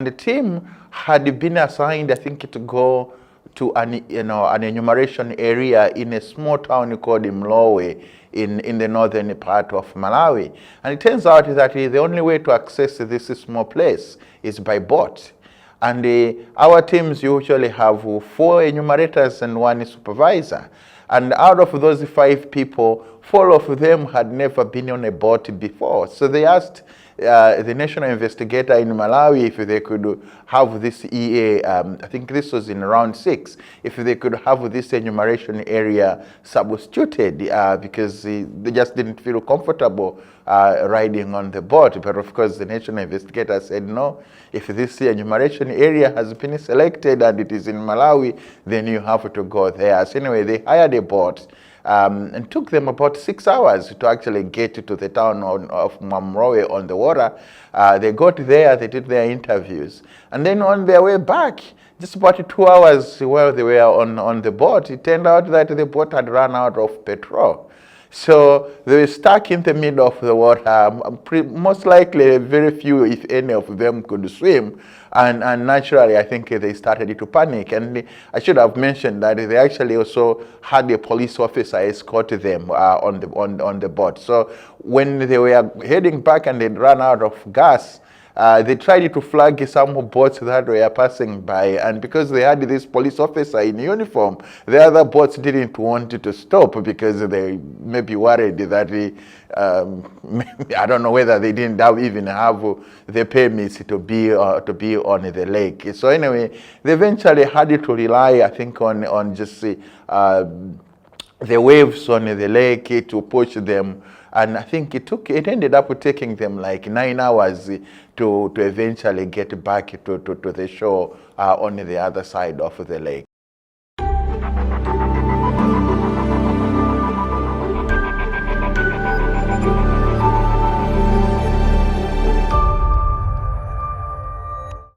The team had been assigned, I think, to go to an enumeration area in a small town called Malawi in the northern part of Malawi. And it turns out that the only way to access this small place is by boat. And our teams usually have 4 enumerators and 1 supervisor. And out of those 5 people, 4 of them had never been on a boat before. So they asked the national investigator in Malawi if they could have this EA, I think this was in round 6, if they could have this enumeration area substituted because they just didn't feel comfortable riding on the boat. But of course, the national investigator said no. If this enumeration area has been selected and it is in Malawi, then you have to go there. So anyway, they hired a boat. And took them about 6 hours to actually get to the town of Mamrowe on the water. They got there, they did their interviews. And then on their way back, just about 2 hours while they were on the boat, it turned out that the boat had run out of petrol. So they were stuck in the middle of the water. Most likely, very few, if any of them, could swim. And naturally, I think they started to panic. And I should have mentioned that they actually also had a police officer escort them on the boat. So when they were heading back and they'd run out of gas, they tried to flag some boats that were passing by, and because they had this police officer in uniform, the other boats didn't want to stop because they may be worried that I don't know whether they didn't even have the permits to be on the lake. So anyway, they eventually had to rely, I think, on just the waves on the lake to push them. And I think it ended up taking them like 9 hours to eventually get back to the shore on the other side of the lake.